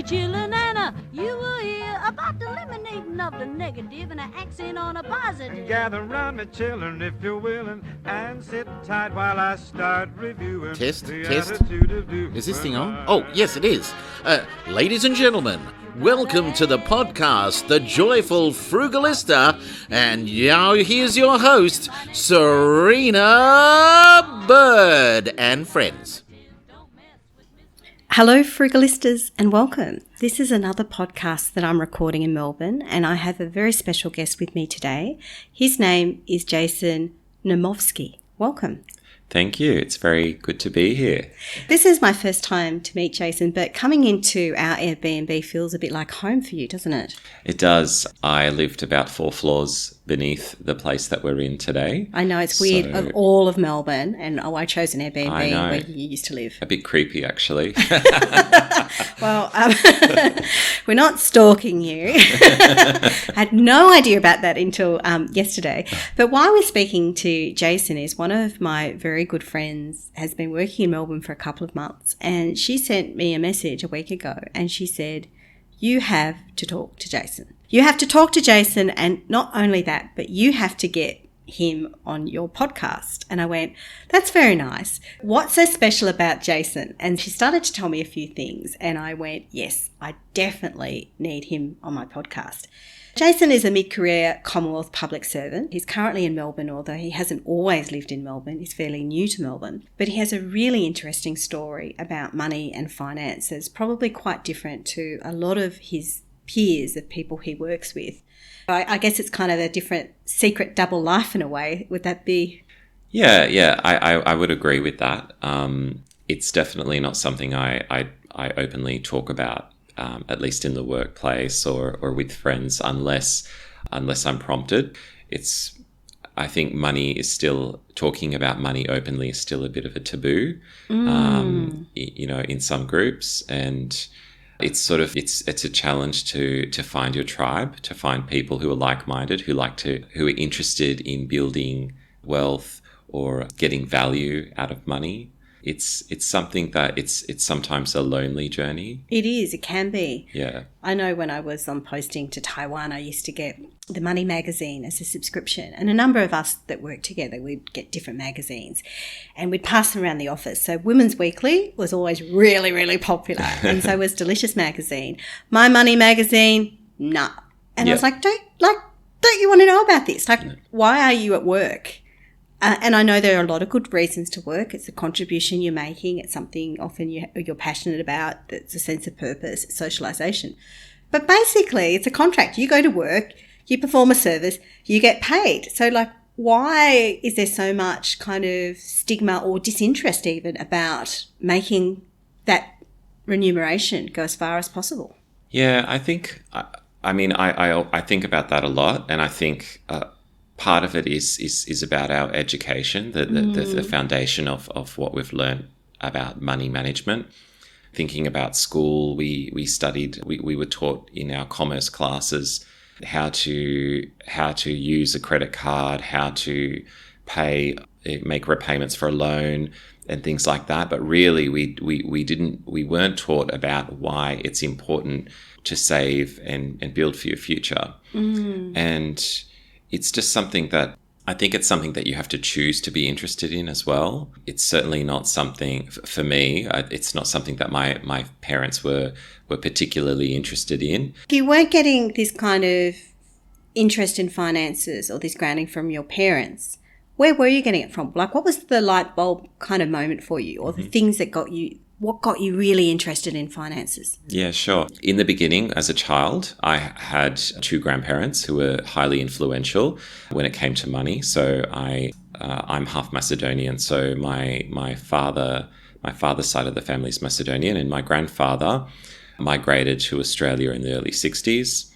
me chillin', and you will hear about the eliminating of the negative and an accent on a positive. Gather round me, children, if you're willing, and sit tight while I start reviewing. Test. Attitude of doing Is this thing well. on? Oh, yes, it is. Ladies and gentlemen, welcome to the podcast, The Joyful Frugalista, and now here's your host, Serina Bird and friends. Hello, Frugalistas, and welcome. This is another podcast that I'm recording in Melbourne, and I have a very special guest with me today. His name is Jason Naumovski. Welcome. Thank you. It's very good to be here. This is my first time to meet Jason, but coming into our Airbnb feels a bit like home for you, doesn't it? It does. I lived about 4 floors beneath the place that we're in today. I know, it's weird, of all of Melbourne, and I chose an Airbnb where you used to live. A bit creepy, actually. Well, we're not stalking you. I had no idea about that until yesterday. But why we're speaking to Jason is one of my very good friends has been working in Melbourne for a couple of months, and she sent me a message a week ago, and she said, you have to talk to Jason. You have to talk to Jason, and not only that, but you have to get him on your podcast. And I went, that's very nice. What's so special about Jason? And she started to tell me a few things, and I went, yes, I definitely need him on my podcast. Jason is a mid-career Commonwealth public servant. He's currently in Melbourne, although he hasn't always lived in Melbourne. He's fairly new to Melbourne. But he has a really interesting story about money and finances, probably quite different to a lot of his peers, of people he works with. I guess it's kind of a different secret double life in a way. Would that be? Yeah, I would agree with that. It's definitely not something I openly talk about. At least in the workplace or with friends, unless I'm prompted. I think money is still, talking about money openly is still a bit of a taboo, in some groups. And it's a challenge to find your tribe, to find people who are like-minded, who are interested in building wealth or getting value out of money. It's something that it's sometimes a lonely journey. It is. It can be. Yeah. I know when I was on posting to Taiwan, I used to get the Money magazine as a subscription. And a number of us that worked together, we'd get different magazines and we'd pass them around the office. So Women's Weekly was always really, really popular. And so was Delicious magazine. My Money magazine, nah. And I was like, don't you want to know about this? Why are you at work? And I know there are a lot of good reasons to work. It's a contribution you're making. It's something often you're passionate about. It's a sense of purpose, socialisation. But basically, it's a contract. You go to work, you perform a service, you get paid. So, why is there so much kind of stigma or disinterest even about making that remuneration go as far as possible? Yeah, I think, I think about that a lot, and I think part of it is about our education, the foundation of what we've learned about money management. Thinking about school, we were taught in our commerce classes how to use a credit card, how to make repayments for a loan and things like that. But really, we weren't taught about why it's important to save and build for your future. And it's just something that I think it's something that you have to choose to be interested in as well. It's certainly not something, for me, it's not something that my parents were particularly interested in. If you weren't getting this kind of interest in finances or this grounding from your parents, where were you getting it from? What was the light bulb kind of moment for you, or the things that got you really interested in finances? Yeah, sure. In the beginning, as a child, I had 2 grandparents who were highly influential when it came to money. So I'm half Macedonian. So my father's side of the family is Macedonian, and my grandfather migrated to Australia in the early 60s.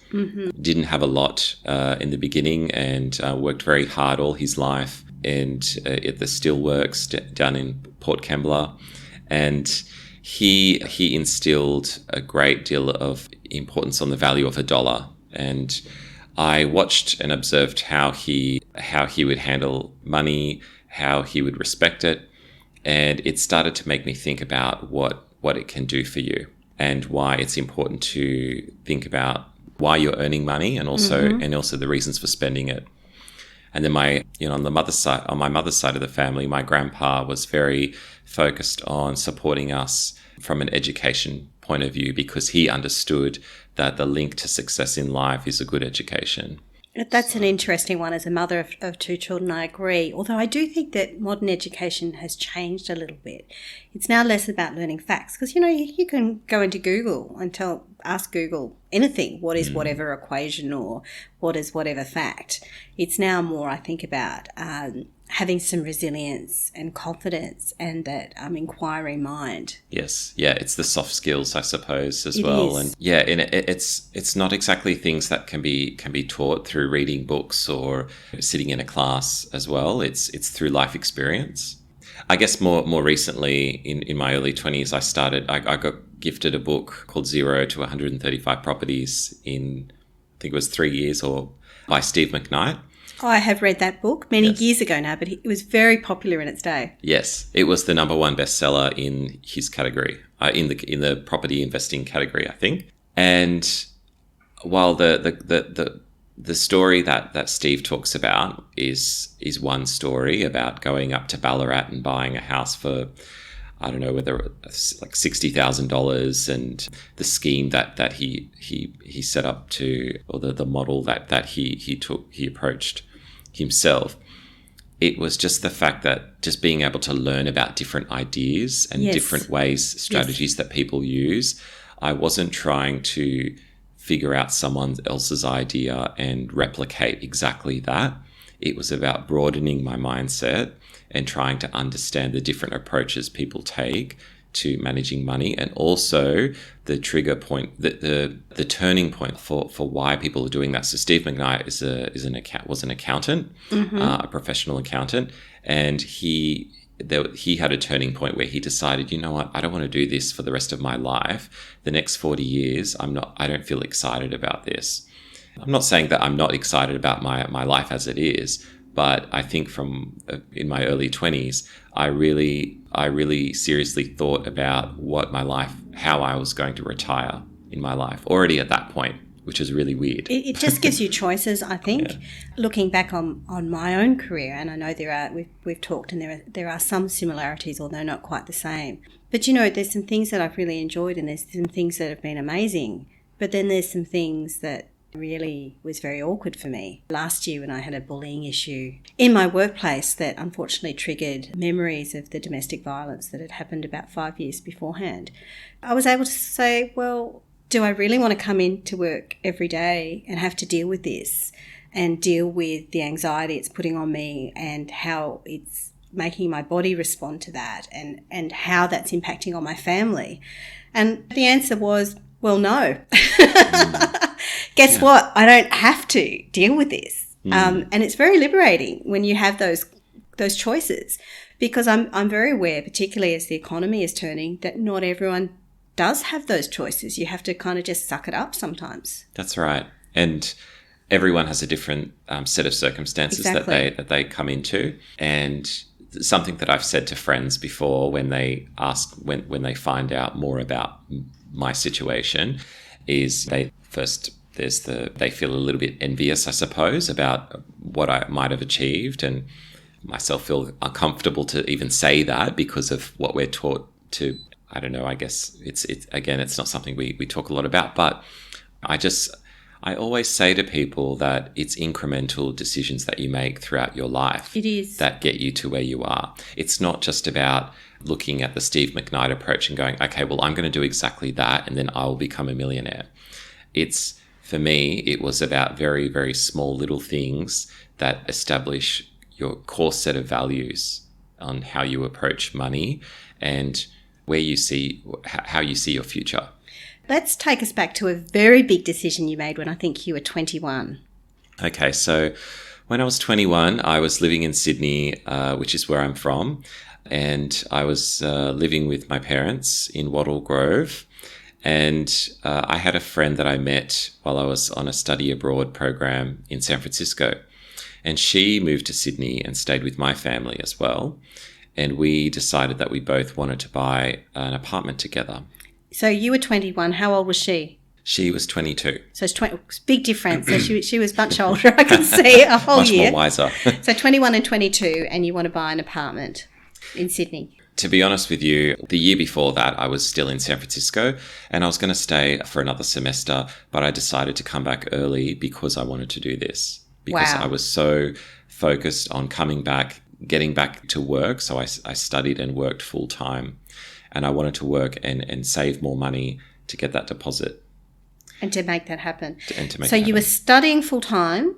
Didn't have a lot in the beginning, and worked very hard all his life, and at the steelworks down in Port Kembla. And he instilled a great deal of importance on the value of a dollar. And I watched and observed how he would handle money, how he would respect it. And it started to make me think about what it can do for you. and why it's important to think about why you're earning money and also the reasons for spending it. And then on my mother's side of the family, my grandpa was very focused on supporting us from an education point of view because he understood that the link to success in life is a good education. That's an interesting one. As a mother of two children, I agree. Although I do think that modern education has changed a little bit. It's now less about learning facts because, you can go into Google and ask Google anything. What is whatever equation or what is whatever fact? It's now more, I think, about having some resilience and confidence and that inquiry mind. Yes. Yeah. It's the soft skills, I suppose, as It well. is. And yeah, and it's not exactly things that can be taught through reading books or sitting in a class as well. It's through life experience. I guess more recently in my early 20s, I got gifted a book called 0 to 135 Properties in, I think it was 3 years by Steve McKnight. Oh, I have read that book many Yes. years ago now, but it was very popular in its day. Yes, it was the number one bestseller in his category, in the property investing category, I think. And while the story that Steve talks about is one story about going up to Ballarat and buying a house for, I don't know whether it's like $60,000, and the scheme that he set up to, or the model that he approached himself. It was just the fact that just being able to learn about different ideas and Yes. different ways, strategies that people use. I wasn't trying to figure out someone else's idea and replicate exactly that. It was about broadening my mindset and trying to understand the different approaches people take to managing money, and also the trigger point, the turning point for why people are doing that. So Steve McKnight was an accountant, a professional accountant, and he had a turning point where he decided, you know what, I don't want to do this for the rest of my life. The next 40 years, I don't feel excited about this. I'm not saying that I'm not excited about my life as it is, but I think in my early 20s, I really seriously thought about what my life, how I was going to retire in my life already at that point, which is really weird. It just gives you choices, I think. Yeah. Looking back on my own career, and I know we've talked, and there are some similarities, although not quite the same. But there's some things that I've really enjoyed, and there's some things that have been amazing. But then there's some things that really was very awkward for me. Last year when I had a bullying issue in my workplace that unfortunately triggered memories of the domestic violence that had happened about 5 years beforehand, I was able to say, well, do I really want to come into work every day and have to deal with this and deal with the anxiety it's putting on me and how it's making my body respond to that and how that's impacting on my family? And the answer was, well, no. Guess what? I don't have to deal with this. And it's very liberating when you have those choices, because I'm very aware, particularly as the economy is turning, that not everyone does have those choices. You have to kind of just suck it up sometimes. That's right. And everyone has a different set of circumstances Exactly. that they come into. And something that I've said to friends before when they ask, when they find out more about my situation, is they feel a little bit envious, I suppose, about what I might have achieved, and myself feel uncomfortable to even say that because of what we're taught to. I don't know, I guess it's not something we talk a lot about, but I always say to people that it's incremental decisions that you make throughout your life. It is. That get you to where you are. It's not just about looking at the Steve McKnight approach and going, okay, well, I'm going to do exactly that and then I will become a millionaire. For me, it was about very, very small little things that establish your core set of values on how you approach money and how you see your future. Let's take us back to a very big decision you made when I think you were 21. Okay, so when I was 21, I was living in Sydney, which is where I'm from, and I was living with my parents in Wattle Grove. And I had a friend that I met while I was on a study abroad program in San Francisco. And she moved to Sydney and stayed with my family as well. And we decided that we both wanted to buy an apartment together. So you were 21. How old was she? She was 22. So it's big difference. So she was much older. I can see a whole Much year. more wiser. So 21 and 22, and you want to buy an apartment in Sydney. To be honest with you, the year before that, I was still in San Francisco and I was going to stay for another semester, but I decided to come back early because I wanted to do this. Because Wow. I was so focused on coming back, getting back to work. So I studied and worked full time, and I wanted to work and save more money to get that deposit. And to make that happen. So you were studying full time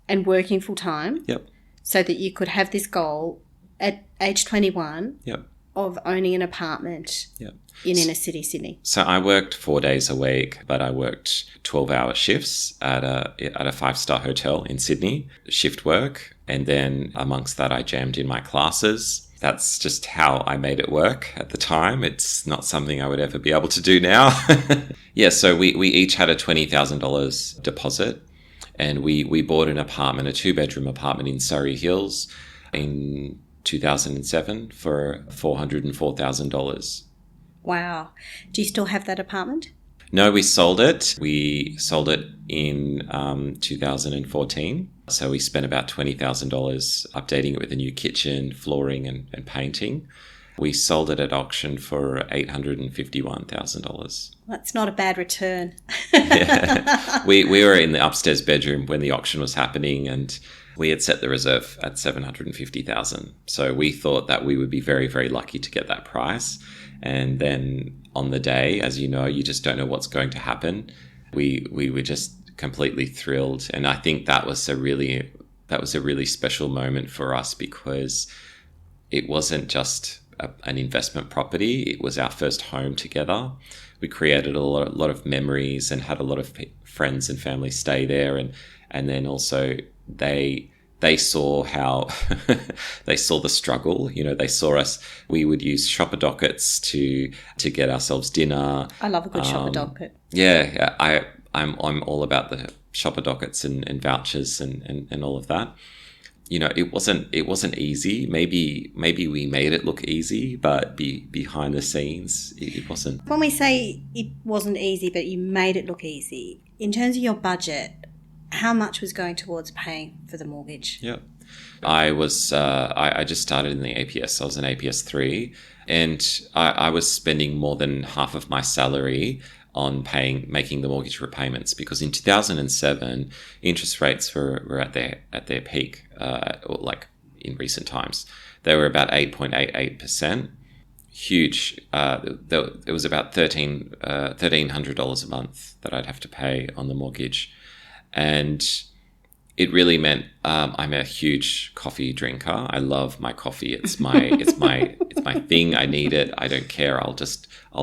and working full time. Yep. So that you could have this goal at age 21 Yep. of owning an apartment Yep. in inner city Sydney. So I worked 4 days a week, but I worked 12-hour shifts at a 5-star hotel in Sydney, shift work. And then amongst that, I jammed in my classes. That's just how I made it work at the time. It's not something I would ever be able to do now. Yeah, so we each had a $20,000 deposit, and we bought an apartment, a 2-bedroom apartment in Surrey Hills in 2007 for $404,000. Wow. Do you still have that apartment? No, we sold it. We sold it in 2014. So we spent about $20,000 updating it with a new kitchen, flooring and painting. We sold it at auction for $851,000. That's not a bad return. Yeah. We were in the upstairs bedroom when the auction was happening, and we had set the reserve at $750,000. So we thought that we would be very, very lucky to get that price. And then on the day, as you know, you just don't know what's going to happen. We were just completely thrilled, and I think that was a really special moment for us, because it wasn't just an investment property. It was our first home together. We created a lot of memories and had a lot of friends and family stay there, and then also they saw how they saw the struggle. You know, they saw us. We would use shopper dockets to get ourselves dinner. I love a good shopper docket. Yeah, I'm all about the shopper dockets and vouchers and all of that. You know, it wasn't easy. Maybe we made it look easy, but behind the scenes, it wasn't. When we say it wasn't easy, but you made it look easy, in terms of your budget, how much was going towards paying for the mortgage? Yeah, I was. I just started in the APS. I was in APS 3, and I was spending more than half of my salary on making the mortgage repayments, because in 2007 interest rates were at their peak, or like in recent times they were about 8.88%. Huge. It was about $1,300 a month that I'd have to pay on the mortgage, and it really meant I'm a huge coffee drinker. I love my coffee. It's my thing. I need it. I don't care. I'll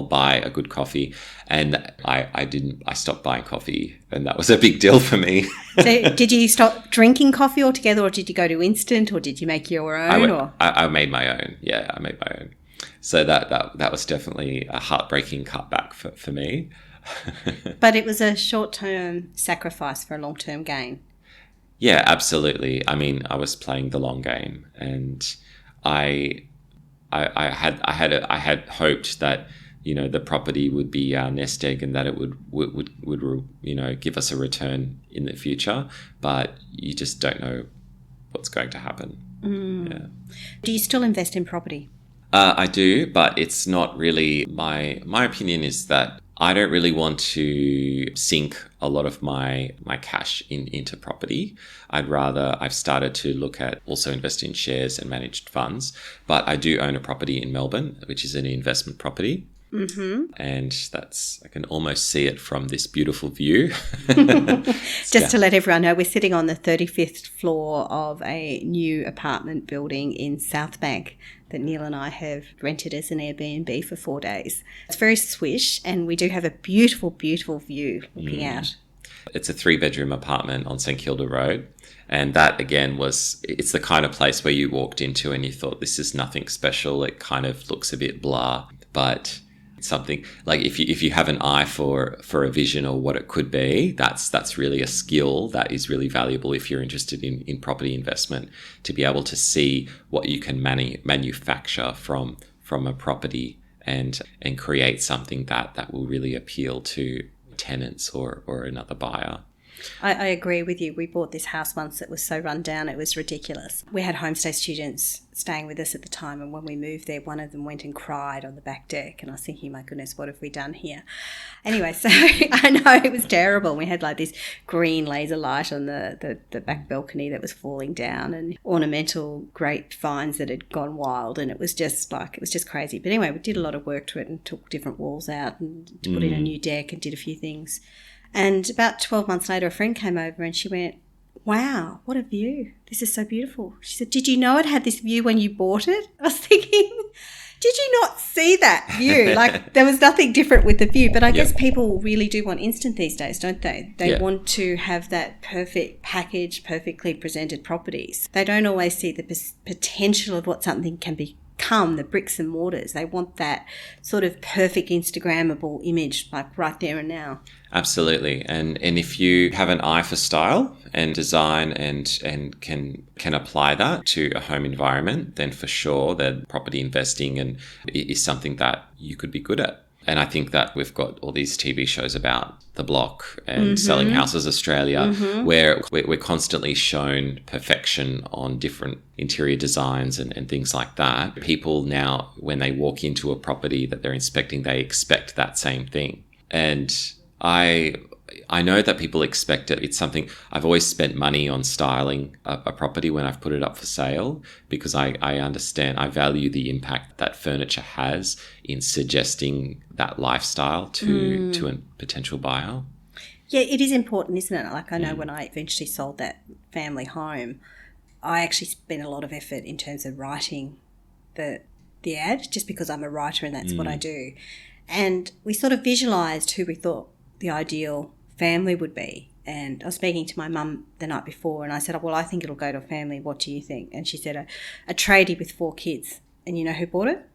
buy a good coffee. And I stopped buying coffee, and that was a big deal for me. So did you stop drinking coffee altogether, or did you go to instant, or did you make your own? I made my own. Yeah, I made my own. So that was definitely a heartbreaking cutback for me. But it was a short-term sacrifice for a long-term gain. Yeah, absolutely. I mean, I was playing the long game, and I had hoped that, you know, the property would be our nest egg, and that it would you know, give us a return in the future. But you just don't know what's going to happen. Yeah. Do you still invest in property? I do, but it's not really my opinion is that I don't really want to sink a lot of my cash into property. I've started to look at also invest in shares and managed funds, but I do own a property in Melbourne, which is an investment property. Mm-hmm. And I can almost see it from this beautiful view. Just to let everyone know, we're sitting on the 35th floor of a new apartment building in South Bank that Neil and I have rented as an Airbnb for 4 days. It's very swish, and we do have a beautiful, beautiful view looking out. It's a 3-bedroom apartment on St Kilda Road. And that, again, it's the kind of place where you walked into and you thought, this is nothing special. It kind of looks a bit blah, but something like if you have an eye for a vision or what it could be, that's really a skill that is really valuable if you're interested in property investment, to be able to see what you can manufacture from a property and create something that will really appeal to tenants or another buyer. I agree with you. We bought this house once that was so run down, it was ridiculous. We had homestay students staying with us at the time, and when we moved there, one of them went and cried on the back deck, and I was thinking, my goodness, what have we done here? Anyway, so I know it was terrible. We had like this green laser light on the back balcony that was falling down, and ornamental grapevines that had gone wild, and it was just crazy. But anyway, we did a lot of work to it and took different walls out and put in a new deck and did a few things. And about 12 months later, a friend came over and she went, wow, what a view. This is so beautiful. She said, did you know it had this view when you bought it? I was thinking, did you not see that view? Like, there was nothing different with the view. But I guess people really do want instant these days, don't they? They want to have that perfect package, perfectly presented properties. They don't always see the potential of what something can become, the bricks and mortars. They want that sort of perfect Instagrammable image, like right there and now. Absolutely. And if you have an eye for style and design and can apply that to a home environment, then for sure that property investing is something that you could be good at. And I think that we've got all these TV shows about the block and Selling Houses Australia, where we're constantly shown perfection on different interior designs and things like that. People now, when they walk into a property that they're inspecting, they expect that same thing. And I know that people expect it. It's something I've always spent money on styling a property when I've put it up for sale, because I understand, I value the impact that furniture has in suggesting that lifestyle to a potential buyer. Yeah, it is important, isn't it? Like, I know when I eventually sold that family home, I actually spent a lot of effort in terms of writing the ad, just because I'm a writer and that's what I do. And we sort of visualised who we thought the ideal family would be. And I was speaking to my mum the night before and I said, well, I think it'll go to a family. What do you think? And she said a tradie with 4 kids. And you know who bought it?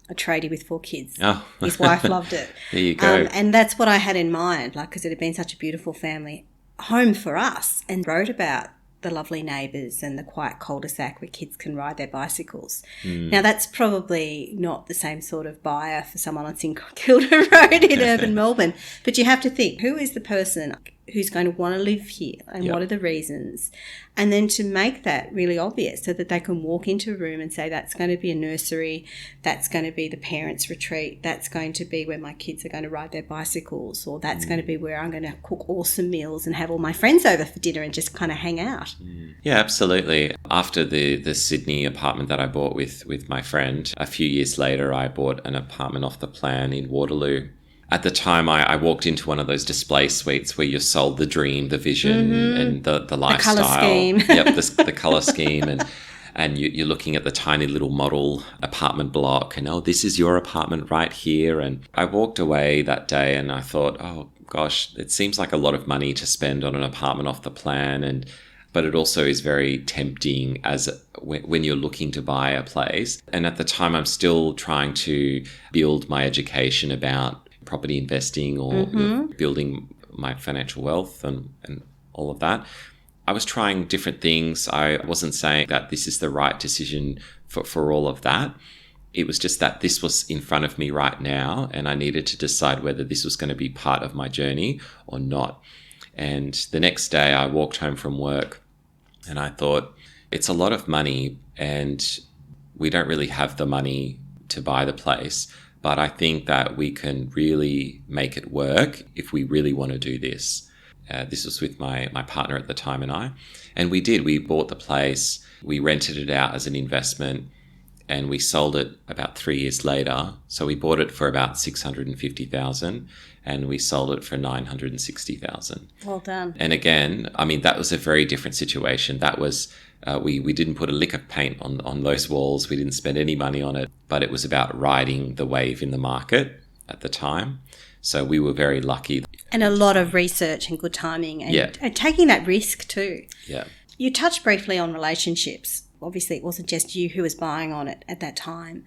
A tradie with 4 kids. Oh. His wife loved it. There you go. And that's what I had in mind, like, because it had been such a beautiful family home for us, and wrote about the lovely neighbours and the quiet cul-de-sac where kids can ride their bicycles. Now, that's probably not the same sort of buyer for someone on St Kilda Road in urban Melbourne, but you have to think, who is the person who's going to want to live here, and what are the reasons? And then to make that really obvious so that they can walk into a room and say, that's going to be a nursery, that's going to be the parents' retreat, that's going to be where my kids are going to ride their bicycles, or that's going to be where I'm going to cook awesome meals and have all my friends over for dinner and just kind of hang out. Yeah, absolutely. After the Sydney apartment that I bought with my friend, a few years later I bought an apartment off the plan in Waterloo. At the time, I walked into one of those display suites where you're sold the dream, the vision, and the lifestyle. The colour scheme. Yep, the colour scheme. And you're looking at the tiny little model apartment block and, this is your apartment right here. And I walked away that day and I thought, oh, gosh, it seems like a lot of money to spend on an apartment off the plan. But it also is very tempting when you're looking to buy a place. And at the time, I'm still trying to build my education about property investing or building my financial wealth and all of that. I was trying different things. I wasn't saying that this is the right decision for all of that. It was just that this was in front of me right now and I needed to decide whether this was going to be part of my journey or not. And the next day I walked home from work and I thought, it's a lot of money and we don't really have the money to buy the place. But I think that we can really make it work if we really want to do this. This was with my partner at the time and we did. We bought the place, we rented it out as an investment, and we sold it about 3 years later. So we bought it for about $650,000 and we sold it for $960,000. Well done. And again, I mean, that was a very different situation. That was we didn't put a lick of paint on those walls. We didn't spend any money on it, but it was about riding the wave in the market at the time. So we were very lucky. And a lot of research and good timing and taking that risk too. Yeah. You touched briefly on relationships. Obviously, it wasn't just you who was buying on it at that time.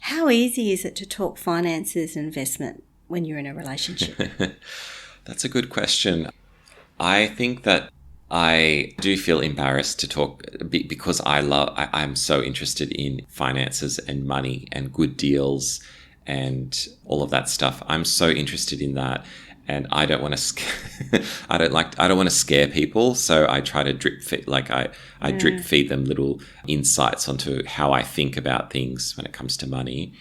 How easy is it to talk finances and investment when you're in a relationship? That's a good question. I think that I do feel embarrassed to talk because I'm so interested in finances and money and good deals and all of that stuff. I'm so interested in that. And I don't want to, I don't want to scare people. So I try to drip feed, I drip feed them little insights onto how I think about things when it comes to money.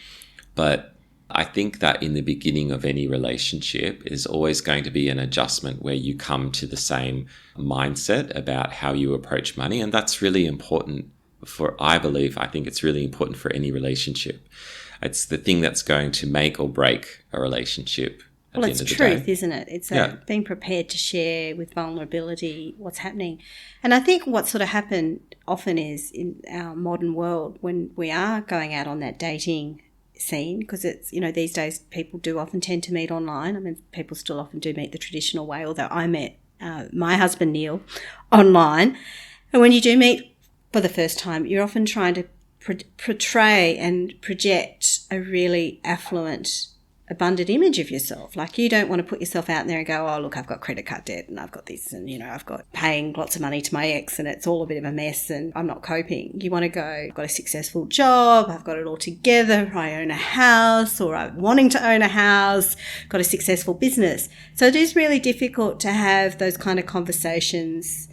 But I think that in the beginning of any relationship is always going to be an adjustment where you come to the same mindset about how you approach money. And that's really important I think it's really important for any relationship. It's the thing that's going to make or break a relationship. Well, it's truth, isn't it? It's being prepared to share with vulnerability what's happening. And I think what sort of happened often is in our modern world when we are going out on that dating scene, because it's, these days people do often tend to meet online. I mean, people still often do meet the traditional way, although I met my husband, Neil, online. And when you do meet for the first time, you're often trying to portray and project a really affluent, abundant image of yourself. Like, you don't want to put yourself out there and go, oh, look, I've got credit card debt and I've got this and, I've got paying lots of money to my ex and it's all a bit of a mess and I'm not coping. You want to go, I've got a successful job, I've got it all together, I own a house or I'm wanting to own a house, got a successful business. So it is really difficult to have those kind of conversations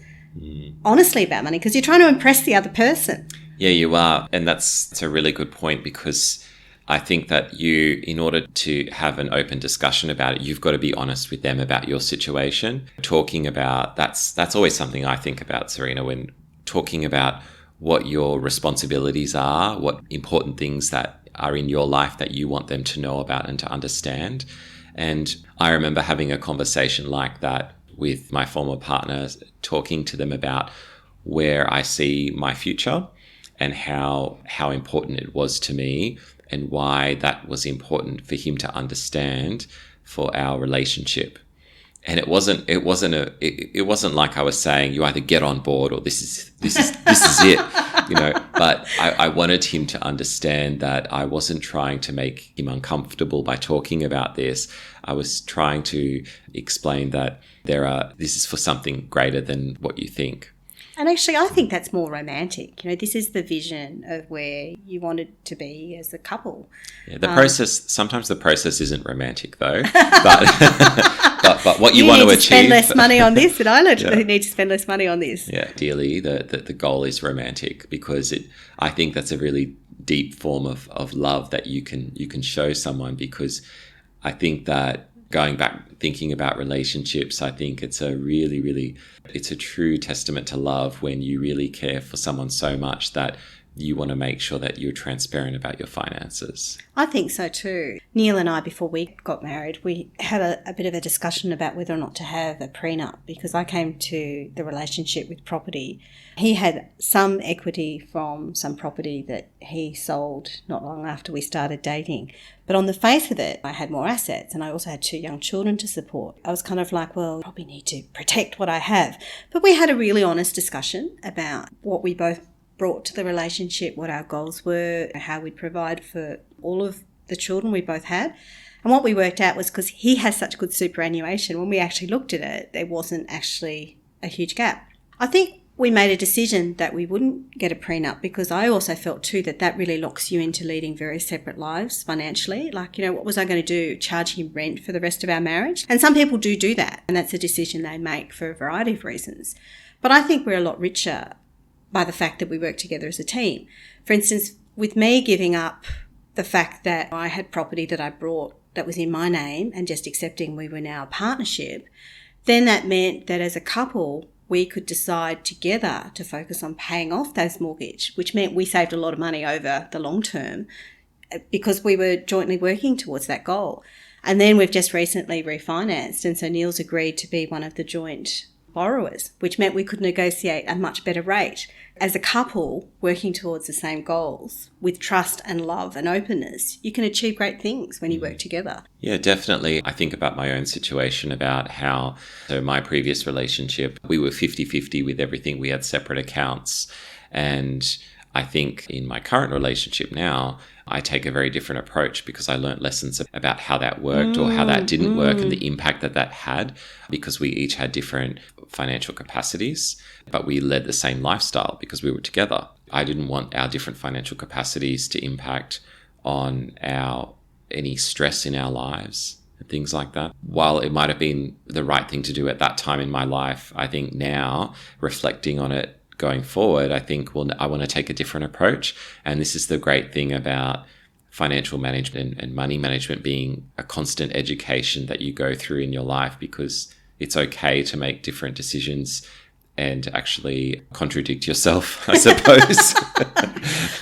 honestly about money because you're trying to impress the other person. Yeah, you are. And that's a really good point because I think that in order to have an open discussion about it, you've got to be honest with them about your situation. Talking about, that's always something I think about, Serina, when talking about what your responsibilities are, what important things that are in your life that you want them to know about and to understand. And I remember having a conversation like that with my former partner, talking to them about where I see my future and how important it was to me, and why that was important for him to understand for our relationship. And it wasn't like I was saying you either get on board or this is it, but I wanted him to understand that I wasn't trying to make him uncomfortable by talking about this. I was trying to explain that this is for something greater than what you think. And actually, I think that's more romantic. This is the vision of where you wanted to be as a couple. Yeah, sometimes the process isn't romantic though, but what you want to achieve. Spend less money on this, and I need to spend less money on this. Yeah, ideally, the goal is romantic because I think that's a really deep form of love that you can show someone, because I think that going back, thinking about relationships, I think it's a really, really, it's a true testament to love when you really care for someone so much that you want to make sure that you're transparent about your finances. I think so too. Neil and I, before we got married, we had a bit of a discussion about whether or not to have a prenup, because I came to the relationship with property. He had some equity from some property that he sold not long after we started dating. But on the face of it, I had more assets and I also had 2 young children to support. I was kind of like, well, I probably need to protect what I have. But we had a really honest discussion about what we both brought to the relationship, what our goals were, how we'd provide for all of the children we both had. And what we worked out was, because he has such good superannuation, when we actually looked at it, there wasn't actually a huge gap. I think we made a decision that we wouldn't get a prenup because I also felt too that really locks you into leading very separate lives financially. Like, what was I going to do? Charge him rent for the rest of our marriage? And some people do that, and that's a decision they make for a variety of reasons. But I think we're a lot richer by the fact that we work together as a team. For instance, with me giving up the fact that I had property that I brought that was in my name and just accepting we were now a partnership, then that meant that as a couple, we could decide together to focus on paying off those mortgage, which meant we saved a lot of money over the long term because we were jointly working towards that goal. And then we've just recently refinanced, and so Neil's agreed to be one of the joint borrowers, which meant we could negotiate a much better rate. As a couple working towards the same goals with trust and love and openness, you can achieve great things when you work together. Yeah, definitely. I think about my own situation, about how, so my previous relationship, we were 50-50 with everything. We had separate accounts. And I think in my current relationship now, I take a very different approach because I learned lessons about how that worked or how that didn't work and the impact that had, because we each had different financial capacities, but we led the same lifestyle because we were together. I didn't want our different financial capacities to impact on our any stress in our lives and things like that. While it might have been the right thing to do at that time in my life, I think now, reflecting on it going forward, I think, well, I want to take a different approach. And this is the great thing about financial management and money management being a constant education that you go through in your life, because it's okay to make different decisions and actually contradict yourself, I suppose.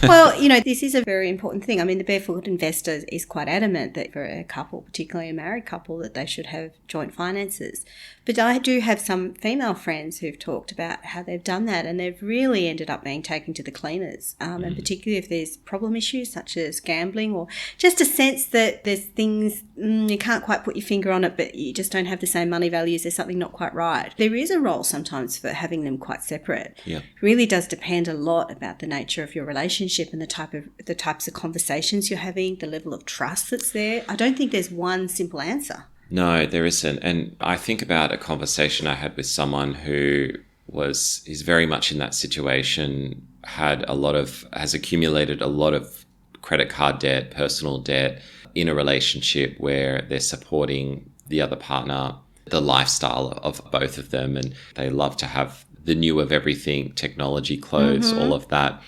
Well, this is a very important thing. I mean, the Barefoot Investor is quite adamant that for a couple, particularly a married couple, that they should have joint finances. But I do have some female friends who've talked about how they've done that, and they've really ended up being taken to the cleaners, and particularly if there's problem issues such as gambling, or just a sense that there's things, you can't quite put your finger on it, but you just don't have the same money values, there's something not quite right. There is a role sometimes for having them quite separate. Yeah. It really does depend a lot about the nature of your relationship and the types of conversations you're having, the level of trust that's there. I don't think there's one simple answer. No, there isn't. And I think about a conversation I had with someone who is very much in that situation, has accumulated a lot of credit card debt, personal debt, in a relationship where they're supporting the other partner, the lifestyle of both of them, and they love to have the new of everything, technology, clothes, all of that,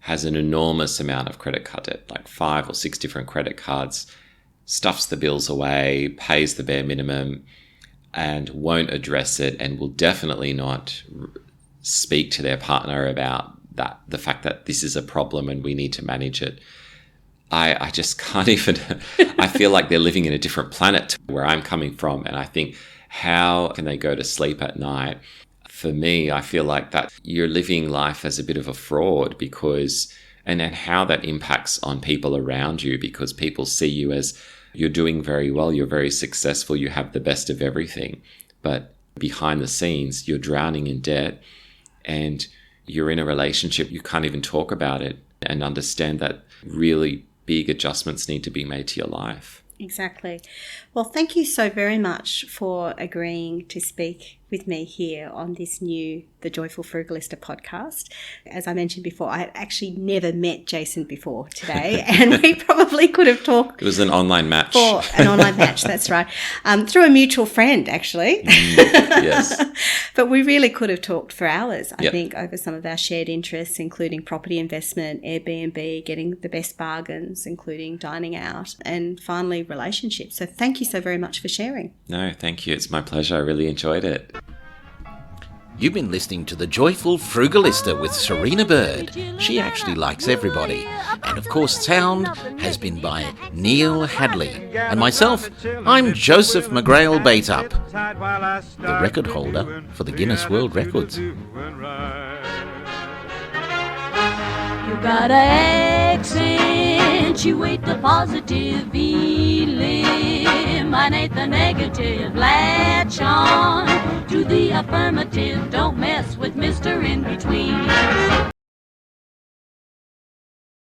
has an enormous amount of credit card debt, like 5 or 6 different credit cards, stuffs the bills away, pays the bare minimum, and won't address it, and will definitely not speak to their partner about that, the fact that this is a problem and we need to manage it. I just can't even, I feel like they're living in a different planet to where I'm coming from. And I think, how can they go to sleep at night? For me, I feel like that you're living life as a bit of a fraud, because, and how that impacts on people around you, because people see you as you're doing very well, you're very successful, you have the best of everything. But behind the scenes, you're drowning in debt, and you're in a relationship, you can't even talk about it and understand that really big adjustments need to be made to your life. Exactly. Well, thank you so very much for agreeing to speak with me here on this new The Joyful Frugalista podcast. As I mentioned before, I had actually never met Jason before today, and we probably could have talked. It was an online match. For an online match, that's right. Through a mutual friend, actually. Yes. But we really could have talked for hours, I think, over some of our shared interests, including property investment, Airbnb, getting the best bargains, including dining out, and finally relationships. So thank you so very much for sharing. No, thank you. It's my pleasure. I really enjoyed it. You've been listening to The Joyful Frugalista with Serina Bird. She actually likes everybody. And of course, sound has been by Neil Hadley. And myself, I'm Joseph McGrail Baitup, the record holder for the Guinness World Records. You gotta accentuate the positive eliminate the negative, latch on to the affirmative, don't mess with Mr. In Between.